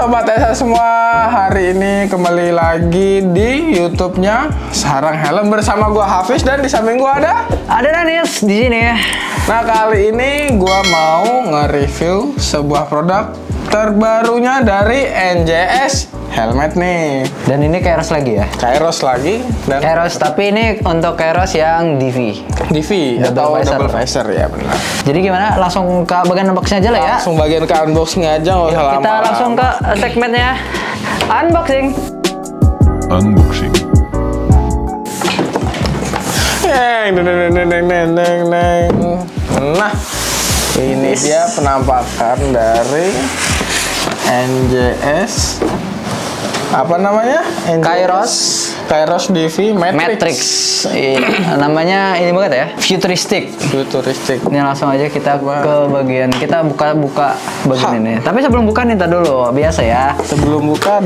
Sobat Esa semua, hari ini kembali lagi di YouTube-nya Sarang Helm bersama gua Hafiz dan di samping gua ada Danis di sini. Nah, kali ini gua mau nge-review sebuah produk terbarunya dari NJS Helmet nih. Dan ini Kairos lagi ya? Kairos lagi dan Kairos, tapi ini untuk Kairos yang DV. DV atau double visor ya, benar. Jadi gimana? Langsung ke bagian unboxing aja lah ya? Langsung bagian ke unboxing aja, nggak usah lama. Kita langsung ke segmennya unboxing. Unboxing. Nah, ini dia penampakan dari NJS apa namanya? Kairos DV Matrix. Namanya ini banget ya, futuristic. Ini langsung aja kita ke bagian, kita buka bagian ini. Tapi sebelum buka nih, dulu biasa ya. Sebelum buka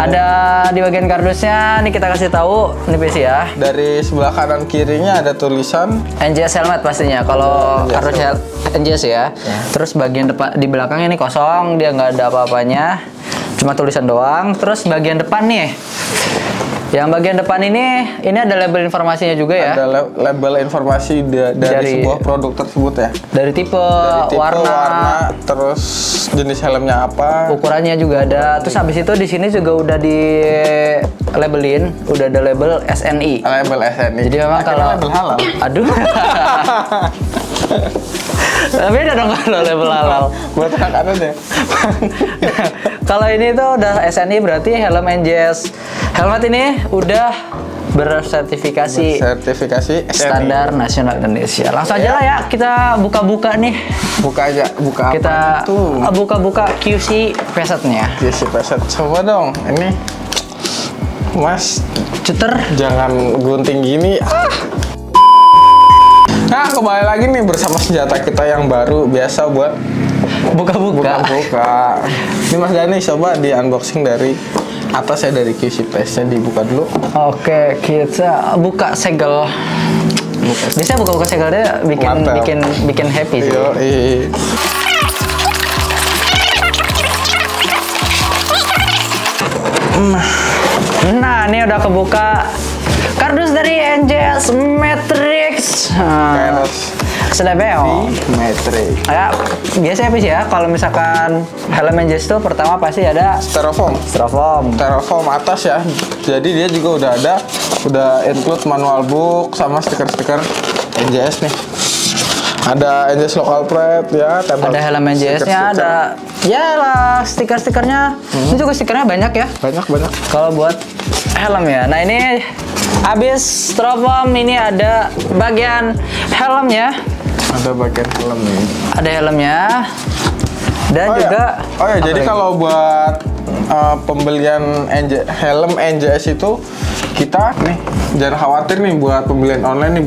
ada di bagian kardusnya nih, kita kasih tahu nih PC ya. Dari sebelah kanan kirinya ada tulisan NJS Helmet pastinya. Kalau kardus NJS ya. Terus bagian depan di belakangnya ini kosong, dia nggak ada apa-apanya. Cuma tulisan doang. Terus bagian depan nih, yang bagian depan ini ada label informasinya juga ya. Ada label informasi dari sebuah produk tersebut ya. Dari tipe, warna, terus jenis helmnya apa, ukurannya juga ada. Terus habis itu di sini juga udah di labelin, udah ada label SNI. Label SNI. Jadi memang kalau label halal. Aduh. Beda dong kalau label halal. Buat anak-anak deh. Kalau ini tuh udah SNI, berarti helm NJS Helmet ini udah bersertifikasi standar nasional Indonesia. Langsung aja lah ya, kita buka-buka nih. Buka aja, kita buka QC presetnya. QC preset, coba dong. Ini Mas, cuter, jangan gunting gini. Nah, kembali lagi nih bersama senjata kita yang baru, biasa buat buka-buka. Ini Mas Dani, coba di unboxing dari atas ya, dari QC press-nya dibuka dulu. Oke, kita buka segel. Bisa buka-buka segelnya bikin happy sih. Nah, ini udah kebuka kardus dari NJS Matrix. Kairos Matrix. Ya, biasanya apa sih ya? Kalau misalkan helm NJS itu pertama pasti ada styrofoam atas ya. Jadi dia juga udah include manual book sama stiker-stiker NJS nih. Ada NJS local plate ya, ada helm NJS-nya, ada ya lah stiker-stikernya. Ini juga stikernya banyak ya. Banyak. Kalau buat helm ya. Nah, ini habis styrofoam, ini ada bagian helmnya. Ada bagian helm nih. Ada helmnya. Dan jadi kalau buat pembelian helm NJS itu, kita nih jangan khawatir nih buat pembelian online nih,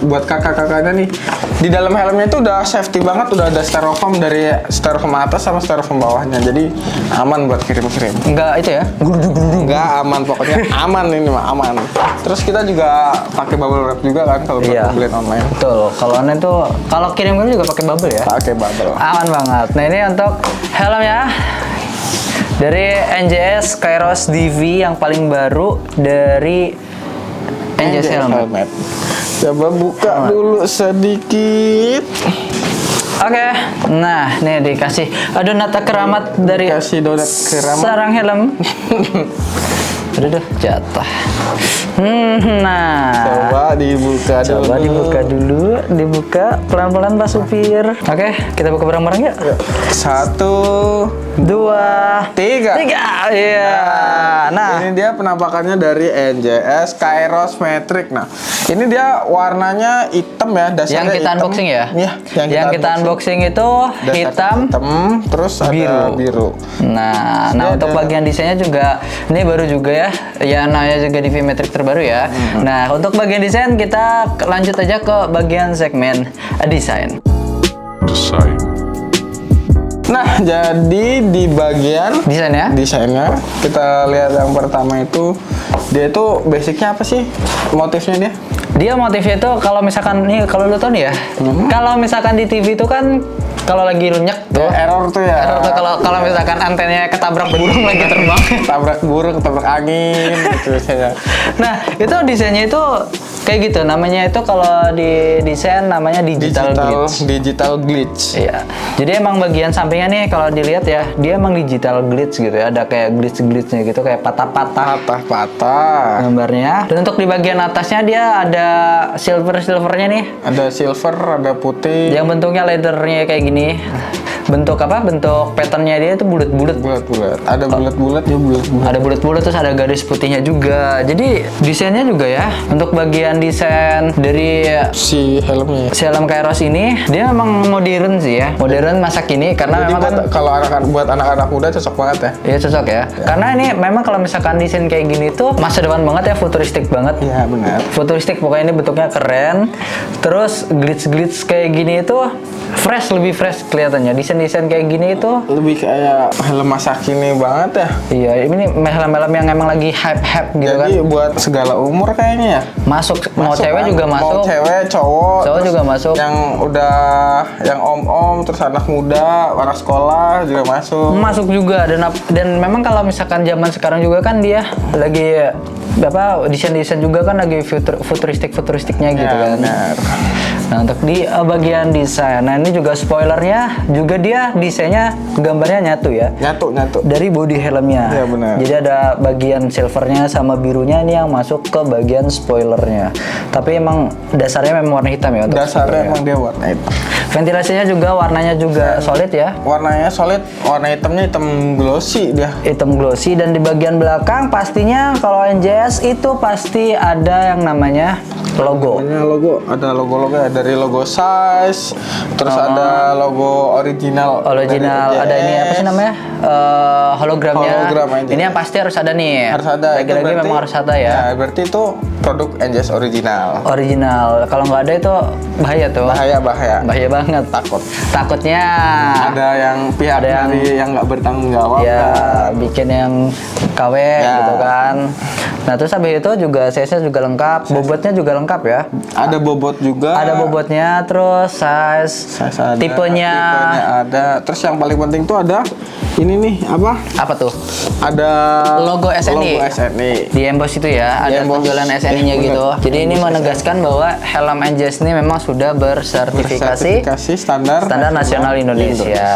buat kakak-kakaknya nih. Di dalam helmnya itu udah safety banget, udah ada styrofoam, dari styrofoam atas sama styrofoam bawahnya. Jadi aman buat kirim-kirim. Enggak itu ya? Enggak, aman pokoknya. Aman ini mah, aman. Terus kita juga pakai bubble wrap juga kan kalau buat pembelian online. Betul. Kalau online tuh kalau kirim-kirim juga pakai bubble ya? Pakai bubble. Aman banget. Nah, ini untuk helmnya dari NJS Kairos DV yang paling baru dari NJS Helmet. Coba buka dulu sedikit. Oke. Nah, nih dikasih donat keramat dari Sarang Helm. Aduh, jatuh. Nah, coba dibuka dulu. Dibuka pelan-pelan Pak Supir. Oke, kita buka bareng-bareng yuk. 1, 2, 3. Iya. Nah, ini dia penampakannya dari NJS Kairos Matrix. Nah, ini dia warnanya hitam ya, dasarnya yang kita unboxing ya? Iya, yang kita unboxing itu hitam, terus ada biru. Nah, untuk bagian desainnya juga ini baru juga ya. Ya, namanya juga DV Matrix terbaru ya. Nah, untuk bagian desain kita lanjut aja ke bagian segmen desain. Nah, jadi di bagian desainnya kita lihat yang pertama itu, dia itu basicnya apa sih motifnya dia? Dia motifnya itu kalau misalkan nih, kalau lu tahu nih ya, kalau misalkan di TV itu kan kalau lagi lunyak tuh Error tuh ya. error tuh kalau misalkan antenanya ketabrak burung lagi terbang. Tabrak burung, tabrak angin gitu biasanya. Nah, itu desainnya itu kayak gitu. Namanya itu kalau di desain namanya digital glitch. Digital glitch. Iya. Jadi emang bagian sampingnya nih kalau dilihat ya, dia emang digital glitch gitu ya. Ada kayak glitch-glitchnya gitu, kayak patah-patah Patah-patah. gambarnya. Dan untuk di bagian atasnya dia ada silvernya nih. Ada silver, ada putih. Yang bentuknya leathernya kayak gini. Bentuk apa? Bentuk patternnya dia itu bulat-bulat. Bulat-bulat. Ada bulat-bulat ya bulat-bulat. Ada bulat-bulat terus ada garis putihnya juga. Jadi desainnya juga ya. Untuk bagian desain dari Si helmnya. si helm Kairos ini dia memang modern sih ya. Modern masa kini karena Jadi memang kan kalau buat anak-anak muda cocok banget ya. iya cocok ya. Karena ini memang kalau misalkan desain kayak gini tuh masa depan banget ya, futuristik banget. Iya benar. Futuristik pokoknya ini bentuknya keren. Terus glitch kayak gini itu fresh, lebih fresh kelihatannya. Desain kayak gini itu Lebih kayak helm masa kini banget ya. iya, ini helm-helm yang emang lagi hype gitu kan. Jadi buat segala umur kayaknya ya. Masuk mau Masuk cewek kan? juga Mau masuk. cewek, cowok Cowok terus juga masuk. Yang udah yang om-om, terus anak muda, anak sekolah juga masuk. Masuk juga dan memang kalau misalkan zaman sekarang juga kan dia lagi apa desain juga kan lagi futuristiknya gitu Ya, kan. benar. Nah untuk di bagian desain, nah ini juga spoilernya juga dia desainnya gambarnya nyatu ya. Nyatu. Dari body helmnya. Iya, benar. Jadi ada bagian silvernya sama birunya ini yang masuk ke bagian spoilernya. Tapi emang dasarnya memang warna hitam ya untuk Dasarnya spoilernya. emang dia warna hitam. Ventilasinya juga warnanya juga solid ya. Warnanya solid, warna hitamnya hitam glossy dia. Hitam glossy dan di bagian belakang pastinya kalau NJS itu pasti ada yang namanya logo. Namanya logo, ada logo-logo ya, dari logo size, terus ada logo original. Original dari ada ini apa sih namanya hologramnya. Hologram aja. Ini yang pasti harus ada nih. Harus ada. Itu Lagi-lagi berarti- memang harus ada ya. Nah, berarti itu produk NJS original. Original. Kalau nggak ada itu bahaya tuh. Bahaya. Bahaya banget. Takut. Takutnya Ada yang pihak Ada yang- dari yang nggak bertanggung jawab. ya bikin yang KW Ya. gitu kan. Nah terus habis itu juga size-nya juga lengkap, bobotnya juga lengkap ya. Ada bobot juga. Ada bobotnya, terus size, Size ada, tipenya ada. Terus yang paling penting tuh ada ini nih apa? apa tuh? Ada Logo SNI. Logo SNI. Di emboss itu ya, Di ada emboss. penjualan SNI-nya Bener. gitu. Jadi ini menegaskan bahwa helm NJS ini memang sudah bersertifikasi Sertifikasi standar nasional Indonesia.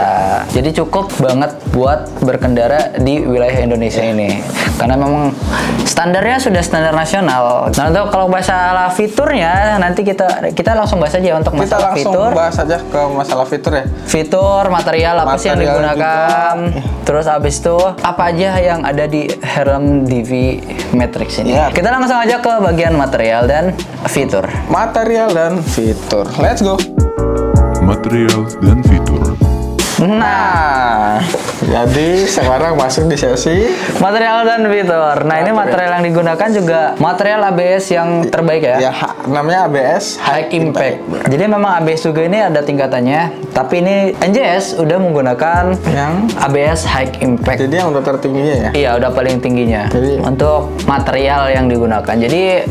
Jadi cukup banget buat berkendara di wilayah Indonesia ini. Karena memang standarnya sudah standar nasional. Nah, untuk kalau masalah fiturnya nanti kita langsung bahas aja untuk Kita masalah langsung fitur. bahas aja ke masalah fitur ya. Fitur, material apa sih yang Material digunakan? Terus abis itu apa aja yang ada di helm DV Matrix ini? Ya. Kita langsung aja ke bagian material dan fitur. Material dan fitur. Let's go. Material dan fitur. Nah, Jadi sekarang masuk di sesi material dan fitur. Nah, ini material yang digunakan juga material ABS yang terbaik ya. ya namanya ABS High Impact. Jadi memang ABS juga ini ada tingkatannya, tapi ini NJS udah menggunakan yang ABS High Impact. jadi yang udah tertingginya ya. Iya, udah paling tingginya Jadi- untuk material yang digunakan. Jadi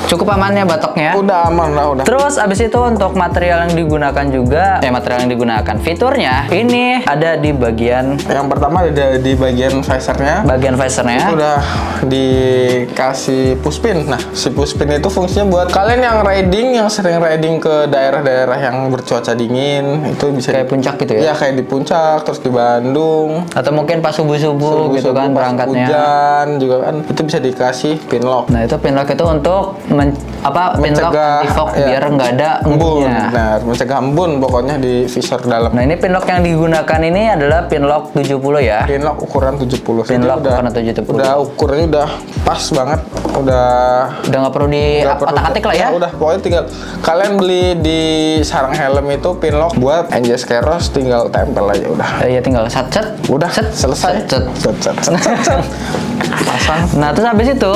cukup aman ya batoknya. Udah aman lah udah. Terus abis itu untuk material yang digunakan juga, material yang digunakan fiturnya ini ada di bagian Yang pertama ada di bagian visornya. visornya. Itu udah dikasih pushpin. Nah, si pushpin itu fungsinya buat kalian yang sering riding ke daerah-daerah yang bercuaca dingin, itu bisa Kayak puncak gitu ya? Iya, kayak di puncak, terus di Bandung. Atau mungkin pas subuh-subuh gitu kan Subuh-subuh pas berangkatnya. Hujan juga kan, itu bisa dikasih pin lock. Nah, itu pin lock itu untuk pin lock Mencegah, anti fog ya, biar nggak ada embun. embunnya. Nah, mencegah embun pokoknya di visor dalam. Nah, ini pin lock yang digunakan ini adalah pin lock 70 ya. Pin lock ukuran 70. Pin Jadi lock ukuran 70. Udah ukurannya udah pas banget. Udah Udah nggak perlu nggak perlu- otak-atik lah ya. Udah pokoknya tinggal kalian beli di sarang helm itu pin lock buat NJS Kairos, tinggal tempel aja udah. Iya tinggal set. Udah set selesai. set. Set. pasang. Nah, terus habis itu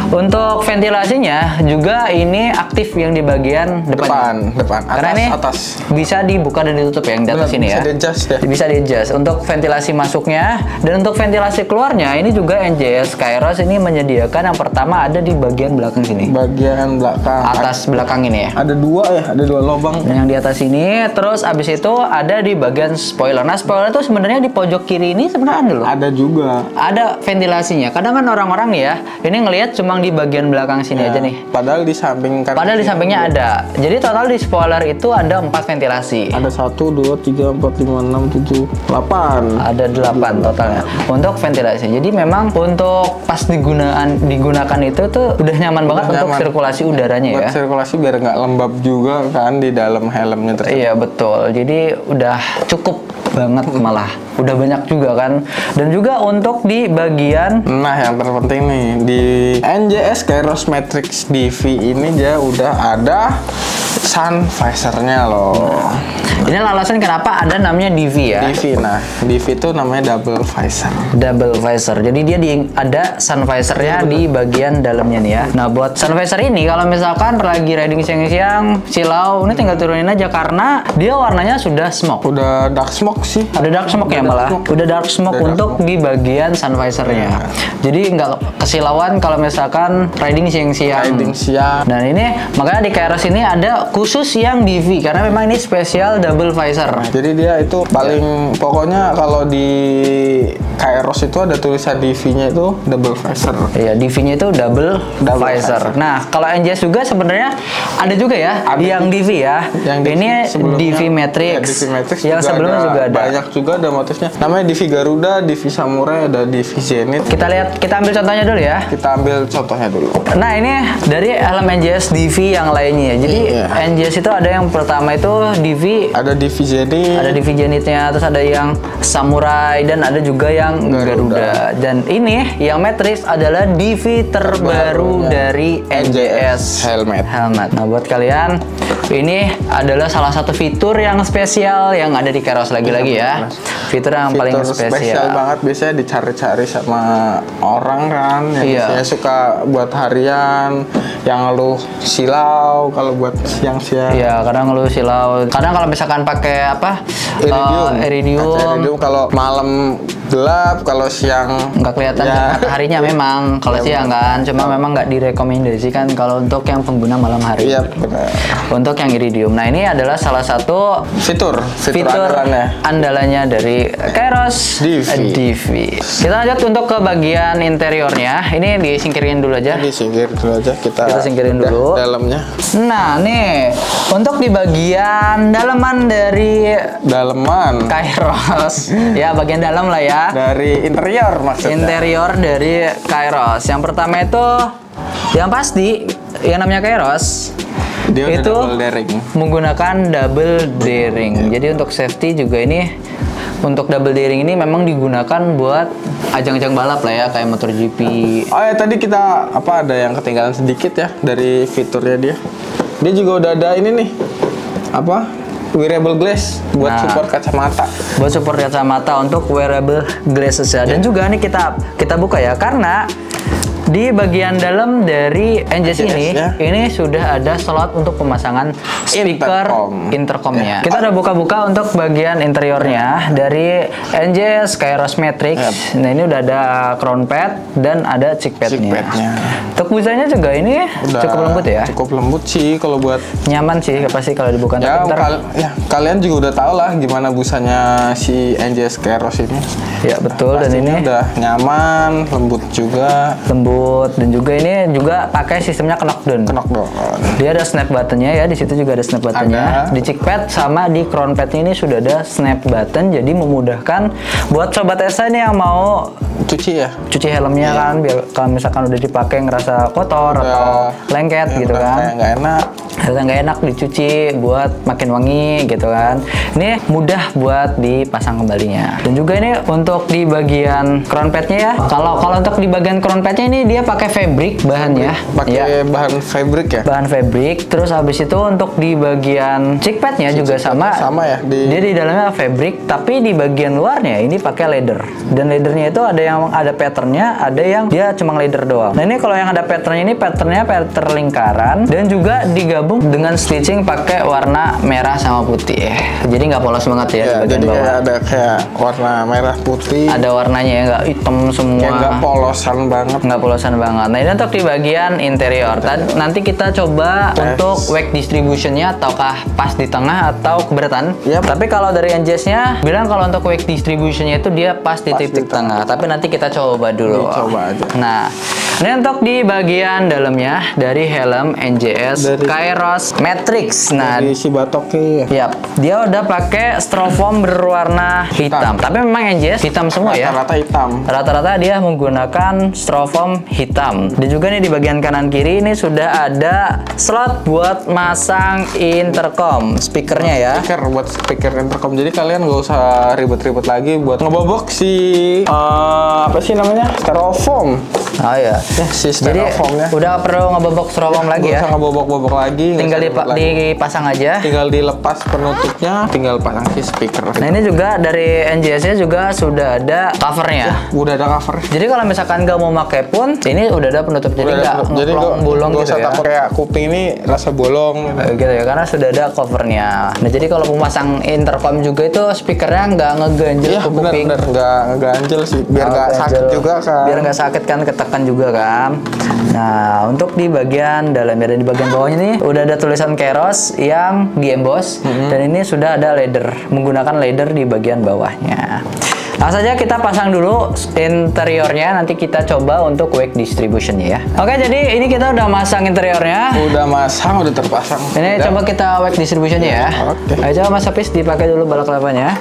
untuk ventilasinya juga ini aktif yang di bagian depan. Depan. Karena ini Atas. bisa dibuka dan ditutup ya yang di atas Benar, ini bisa ya. di-adjust ya. Bisa di-adjust untuk ventilasi masuknya dan untuk ventilasi keluarnya ini juga NJS Kairos ini menyediakan yang pertama ada di bagian belakang sini. Bagian belakang. Atas belakang ini ya. Ada dua ya, ada dua lubang. Dan yang di atas ini, terus abis itu ada di bagian spoiler. Nah, spoiler itu sebenarnya di pojok kiri ini sebenarnya ada loh. Ada juga. Ada ventilasinya. Kadang kan orang-orang nih ya, ini ngelihat cuma di bagian belakang sini Ya, aja nih. Padahal di samping kan. Padahal di sampingnya ada. Jadi total di spoiler itu ada 4 ventilasi. Ada 1, 2, 3, 4, 5, 6, 7, 8. Ada 8 totalnya untuk ventilasi. Jadi memang untuk pas digunakan itu tuh udah nyaman banget Udah untuk nyaman. sirkulasi udaranya Buat ya. sirkulasi biar nggak lembab juga kan di dalam helmnya tersebut. Iya betul. Jadi udah cukup banget malah. Udah banyak juga kan. Dan juga untuk di bagian Nah, yang terpenting nih di NJS Kairos Matrix DV ini dia udah ada sun visor-nya loh. ini alasan kenapa ada namanya DV ya. DV. Nah, DV itu namanya double visor. Double visor. Jadi dia ada sun visornya di bagian dalamnya nih ya. Nah, buat sun visor ini kalau misalkan lagi riding siang-siang, silau, ini tinggal turunin aja karena dia warnanya sudah smoke. Udah dark smoke sih. Ada dark smoke ya Udah dark malah. smoke. Udah dark smoke Udah dark untuk di bagian sun visornya. Jadi nggak kesilauan kalau misalkan riding siang-siang. Riding siang. Dan ini makanya di Kairos ini ada khusus yang DV karena memang ini spesial double visor. Jadi dia itu paling pokoknya kalau di Kairos itu ada tulisan DV-nya itu double visor. Iya, DV-nya itu double visor. Nah, kalau NJS juga sebenarnya ada juga ya Ada yang DV ya. Yang ini sebelumnya- DV Matrix. Ya, DV Matrix yang sebelumnya juga ada. Banyak juga ada motifnya. Namanya DV Garuda, DV Samurai, ada DV Zenith. Kita ambil contohnya dulu ya. Kita ambil contohnya dulu. Nah, ini dari helm NJS DV yang lainnya. Jadi Iya. NJS itu ada yang pertama itu DV, Ada DV Zenith. ada DV Zenith-nya, terus ada yang Samurai dan ada juga yang Garuda. Dan ini yang Matrix adalah DV terbaru dari NJS Helmet. Nah, buat kalian ini adalah salah satu fitur yang spesial yang ada di Kairos lagi-lagi ya. Fitur yang paling Fitur spesial banget biasanya dicari-cari sama orang kan yang Iya. biasanya suka buat harian, yang lu silau kalau buat siang-siang. Iya, kadang lu silau. Kadang kalau misalkan pakai apa? Iridium. Iridium kalau malam gelap, kalau siang Nggak kelihatan ya. mataharinya memang kalau siang kan. Cuma memang nggak direkomendasikan kalau untuk yang pengguna malam hari. Iya benar. Untuk yang iridium. Nah, ini adalah salah satu Fitur fitur andalannya dari Kairos DV. Kita lanjut untuk ke bagian interiornya. Ini disingkirin dulu aja. Disingkir dulu aja kita singkirin udah dulu. dalamnya. Nah, nih untuk di bagian daleman dari Daleman Kairos. Ya, bagian dalam lah ya. dari interior maksudnya. Interior dari Kairos. Yang pertama itu yang pasti yang namanya Kairos Dia udah itu double daring. menggunakan double daring. Jadi untuk safety juga ini untuk double daring ini memang digunakan buat ajang-ajang balap lah ya kayak MotoGP. Oh ya tadi kita ada yang ketinggalan sedikit ya dari fiturnya dia. Dia juga udah ada ini nih wearable glass buat Nah. support kacamata. Buat support kacamata untuk wearable glasses ya. Dan juga nih kita buka ya karena di bagian dalam dari NJS ini, ya. ini sudah ada slot untuk pemasangan speaker intercomnya. Kita udah buka-buka untuk bagian interiornya dari NJS Kairos Matrix. Nah, ini udah ada crown pad dan ada cheek padnya. Untuk busanya juga ini Udah cukup lembut ya. Cukup lembut sih kalau buat Nyaman sih pasti kalau dibuka. ya, Tapi ntar- kalian juga udah tau lah gimana busanya si NJS Kairos ini. ya betul, dan Pastinya ini udah nyaman, lembut juga. lembut dan juga ini juga pakai sistemnya knockdown. Knockdown. Dia ada snap buttonnya ya, di situ juga ada snap buttonnya. Ada. Di cheek pad sama di crown padnya ini sudah ada snap button, jadi memudahkan buat sobat ESA ini yang mau Cuci ya. cuci helmnya kan, biar kalau misalkan udah dipakai ngerasa kotor atau lengket gitu udah kan. kayak nggak enak. Ternyata nggak enak dicuci buat makin wangi gitu kan. Ini mudah buat dipasang kembalinya. Dan juga ini untuk di bagian crown padnya ya. Kalau untuk di bagian crown padnya ini dia pakai fabric bahannya. Pakai bahan fabric ya. Bahan fabric. Terus habis itu untuk di bagian cheek padnya juga sama. Sama ya. Dia di dalamnya fabric, tapi di bagian luarnya ini pakai leather. Dan leathernya itu ada yang ada patternnya, ada yang dia cuma leather doang. Nah ini kalau yang ada patternnya ini pattern lingkaran dan juga digabung dengan stitching pakai warna merah sama putih. Jadi nggak polos banget ya, di bagian jadi bawah. kayak ada kayak warna merah putih. Ada warnanya ya, nggak hitam semua. Kayak nggak polosan banget. Nggak polosan banget. Nah ini untuk di bagian interior. Nanti kita coba untuk weight distributionnya, ataukah pas di tengah atau keberatan. Yep. Tapi kalau dari NJS-nya bilang kalau untuk weight distributionnya itu dia pas di titik tengah. Tapi nanti kita coba dulu. Coba aja. Nah, ini untuk di bagian dalamnya dari helm NJS Kairos Matrix. Nah, di si batoknya ya. yap, dia udah pakai styrofoam berwarna hitam. Tapi memang NJS hitam semua ya. Rata-rata hitam. Rata-rata dia menggunakan styrofoam hitam. Dan juga nih di bagian kanan kiri ini sudah ada slot buat masang intercom speakernya ya. Buat speaker intercom. Jadi kalian nggak usah ribet-ribet lagi buat ngebobok si apa sih namanya, styrofoam. Oh iya. Si Jadi styrofoamnya. udah perlu ngebobok styrofoam lagi Nggak ya. usah ngebobok-bobok lagi. Tinggal dipasang aja. Tinggal dilepas penutupnya, tinggal pasang si speaker. Nah ini juga dari NJS-nya juga sudah ada covernya. Udah ada cover. Jadi kalau misalkan nggak mau pakai pun, ini udah ada penutup. Jadi nggak bolong nggak gitu usah ya. takut kayak kuping ini rasa bolong. Gitu ya, karena sudah ada covernya. Nah jadi kalau mau pasang intercom juga itu speakernya nggak ngeganjel Iya ke kuping. bener, nggak ngeganjel sih. Biar nggak sakit juga kan. Biar nggak sakit kan, ketekan juga kan. Nah untuk di bagian dalamnya dan di bagian bawahnya nih udah ada tulisan Kairos yang di emboss. Dan ini sudah ada leather, menggunakan leather di bagian bawahnya. Langsung saja kita pasang dulu interiornya, nanti kita coba untuk weight distribution-nya ya. Oke, jadi ini kita udah masang interiornya. Udah masang, udah terpasang. Ini udah. coba kita weight distribution-nya ya. Oke. Ayo coba Mas Hafiz dipakai dulu balaklapanya.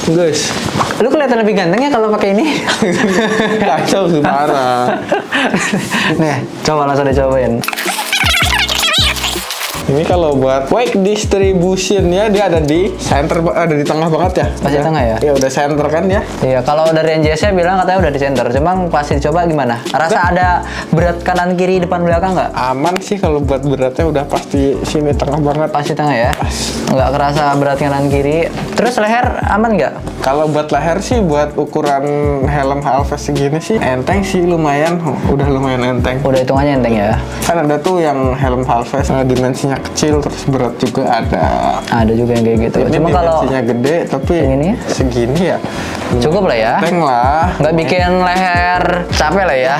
Guys, Lu kelihatan lebih ganteng ya kalau pakai ini. kacau gimana? Nih, coba langsung dicobain. Ini kalau buat weight distribution ya, dia ada di center, ada di tengah banget ya. Pas di tengah ya? Iya udah center kan ya. Iya, kalau dari NJS-nya bilang katanya udah di center. Cuma pas dicoba gimana? Rasa ada berat kanan kiri depan belakang nggak? Aman sih kalau buat beratnya udah pasti sini tengah banget. Pas di tengah ya? Nggak kerasa berat kanan kiri. Terus leher aman nggak? Kalau buat leher sih, buat ukuran helm halves segini sih enteng sih, lumayan. Udah lumayan enteng. Udah hitungannya enteng ya? Kan ada tuh yang helm halves dimensinya kecil terus berat juga ada. Ada juga yang kayak gitu. Ini Cuma kalau dimensinya gede tapi yang ini? segini ya. Cukup lah ya. Enteng lah. Nggak bikin leher capek lah ya.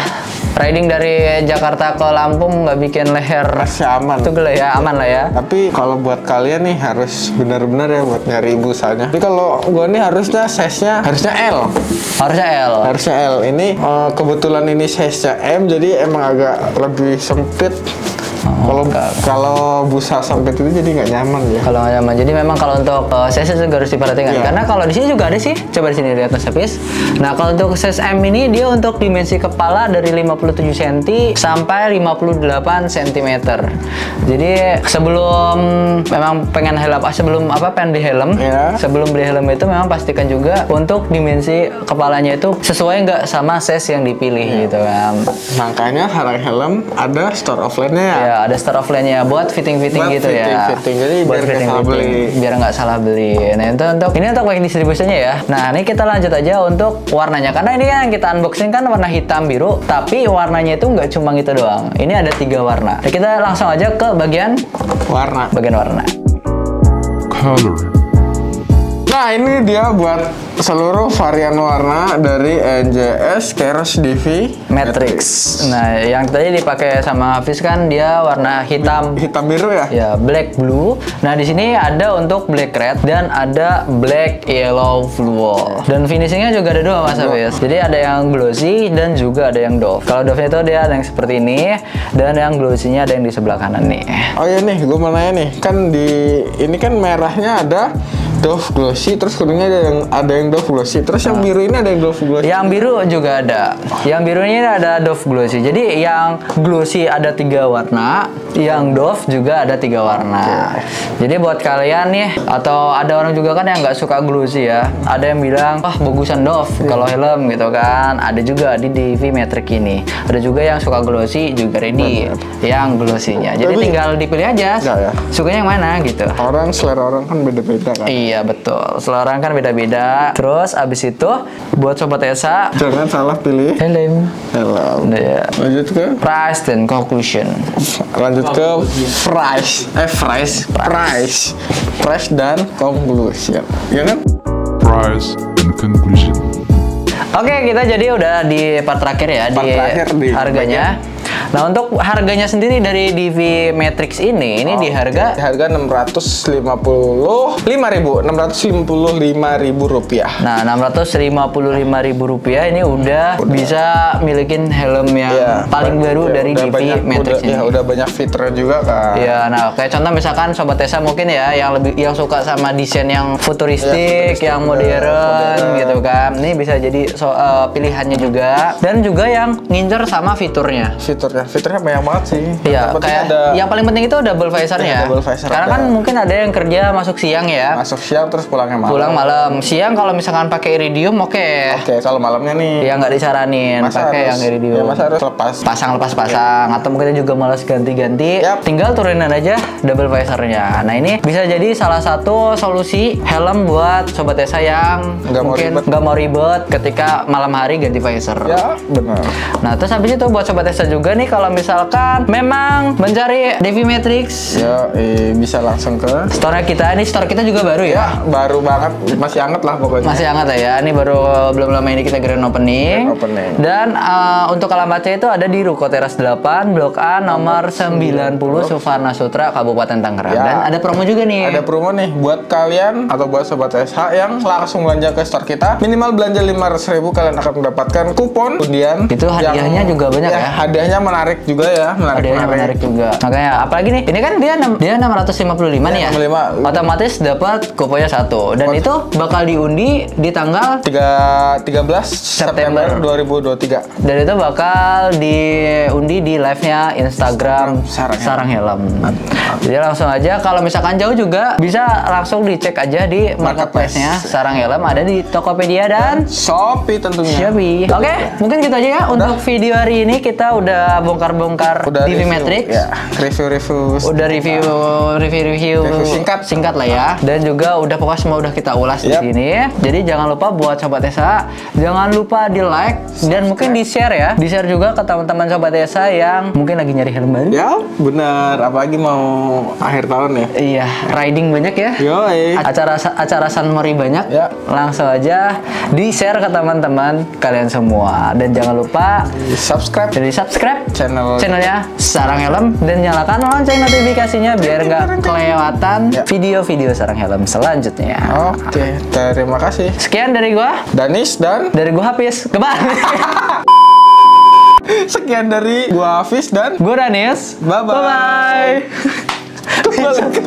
Riding dari Jakarta ke Lampung nggak bikin leher Masih aman. itu lah ya, aman lah ya. Tapi kalau buat kalian nih harus benar-benar ya buat nyari busanya. Tapi kalau gua nih harusnya size-nya harusnya L. Harusnya L. Harusnya L. Ini kebetulan ini size-nya M, jadi emang agak lebih sempit. Kalau busa sempit itu jadi nggak nyaman ya. Kalau nggak nyaman. Jadi memang kalau untuk size juga harus diperhatikan. Iya. Karena kalau di sini juga ada sih. Coba di sini lihat Mas Hafiz. Nah, kalau untuk size M ini dia untuk dimensi kepala dari 57 cm sampai 58 cm. Jadi sebelum memang pengen beli helm, Iya. sebelum beli helm itu memang pastikan juga untuk dimensi kepalanya itu sesuai nggak sama size yang dipilih gitu kan. Makanya harga helm ada store offline-nya ya. Ya, ada store offline-nya buat fitting-fitting Buat gitu ya. fitting-fitting. Jadi Buat biar nggak salah fitting-fitting. beli. Biar nggak salah beli. Nah, itu untuk weight distribution-nya ya. Nah, ini kita lanjut aja untuk warnanya. Karena ini kan yang kita unboxing kan warna hitam biru, tapi warnanya itu nggak cuma gitu doang. Ini ada 3 warna. Nah, kita langsung aja ke bagian Warna. warna. Color. Nah, ini dia buat seluruh varian warna dari NJS Kairos DV Matrix. Nah, yang tadi dipakai sama Hafiz kan dia warna hitam. hitam biru ya. Ya, black blue. Nah, di sini ada untuk black red dan ada black yellow fluo. Dan finishingnya juga ada 2 Mas Hafiz. Jadi ada yang glossy dan juga ada yang doff. Kalau doff itu dia ada yang seperti ini dan yang glossy-nya ada yang di sebelah kanan nih. Oh iya nih, gue mau nanya nih, kan ini kan merahnya ada Dove glossy, terus kuningnya ada yang Dove glossy, terus yang biru ini ada yang Dove glossy. Yang biru juga ada. Yang biru ini ada Dove glossy. Jadi yang glossy ada 3 warna, yang Dove juga ada 3 warna. Jadi buat kalian nih, atau ada orang juga kan yang nggak suka glossy ya. Ada yang bilang, wah bagusan Dove kalau helm gitu kan. Ada juga di DV Matrix ini. Ada juga yang suka glossy juga ready yang glossy-nya. Jadi Tapi- tinggal dipilih aja. Nggak ya? Sukanya yang mana gitu. Selera orang kan beda-beda kan. Iya betul. Selera orang kan beda-beda. Terus abis itu buat sobat Esa, Jangan salah pilih helm. helm. Ya. Lanjut ke Price dan conclusion. price dan conclusion. Ya kan? Price and conclusion. Oke, kita jadi udah di part terakhir ya, Part terakhir di harganya. Nah, untuk harganya sendiri dari DV Matrix ini di harga Harga 655.000 rupiah. Nah, Rp655.000 ini udah bisa milikin helm yang Iya, paling baru iya, dari udah DV banyak, Matrix udah, ini. ya, udah banyak fitur juga kan. Iya, nah kayak contoh misalkan sobat Tessa mungkin ya yang suka sama desain yang futuristik, yang modern gitu kan. Ini bisa jadi pilihannya juga, dan juga yang ngincer sama fiturnya. Fiturnya banyak banget sih. Iya, Yang penting kayak ada yang paling penting itu double visornya. Iya, double visor Karena ada. kan mungkin ada yang kerja masuk siang ya. masuk siang terus pulangnya malam. Pulang malam. Siang kalau misalkan pakai iridium oke. Oke, kalau malamnya nih Ya nggak disaranin pakai yang iridium. Ya, masa harus lepas. Lepas pasang, atau mungkin juga malas ganti-ganti. Yap. Tinggal turunin aja double visornya. Nah, ini bisa jadi salah satu solusi helm buat sobat Esa yang Nggak mau mungkin ribet. nggak mau ribet ketika malam hari ganti visor. Ya, benar. Nah, terus habis itu buat sobat Esa juga nih, kalau misalkan memang mencari DV Matrix, Ya, bisa langsung ke store kita. Ini store kita juga baru ya. baru banget, masih anget lah pokoknya. Masih hangat ya. Ini baru belum lama ini kita grand opening. Grand opening. Dan untuk alamatnya itu ada di Ruko Teras 8, Blok A nomor 90 Suvarna Sutra, Kabupaten Tangerang. Ya. Dan ada promo juga nih. Ada promo nih buat kalian atau buat sobat SH yang langsung belanja ke store kita. Minimal belanja 500.000 kalian akan mendapatkan kupon undian. Itu hadiahnya juga banyak ya? Hadiahnya menarik juga ya, Hadiahnya menarik juga. Makanya apalagi nih, ini kan dia 655 nih ya. 655. Otomatis dapat kuponnya 1. Dan itu bakal diundi di tanggal 13 September 2023. dan itu bakal diundi di live-nya Instagram Sarang Helm. Jadi langsung aja, kalau misalkan jauh juga bisa langsung dicek aja di marketplace-nya Sarang Helm, ada di Tokopedia dan Shopee tentunya. Shopee. Oke, mungkin gitu aja ya untuk video hari ini. Kita udah bongkar-bongkar DV Matrix. Ya, review-review. Udah review singkat lah ya, dan juga udah pokoknya semua udah kita ulas di Yap. sini. Jadi jangan lupa buat sobat Esa, jangan lupa di like dan mungkin di share ya, di share juga ke teman-teman sobat Esa yang mungkin lagi nyari helm baru. Ya, benar. Apalagi mau akhir tahun ya. Iya, riding banyak ya. Yoi. Acara San Mori banyak. Ya. Langsung aja di share ke teman-teman kalian semua, dan jangan lupa Subscribe jadi subscribe channelnya Sarang Helm dan nyalakan lonceng notifikasinya biar nggak kelewatan Ya. video-video Sarang Helm selanjutnya. Oke, terima kasih. Sekian dari gua, Danis dan dari gua Hafiz. Kembali. sekian dari gua Hafiz dan Gua Danis. Bye-bye. Bye-bye. Balik ke-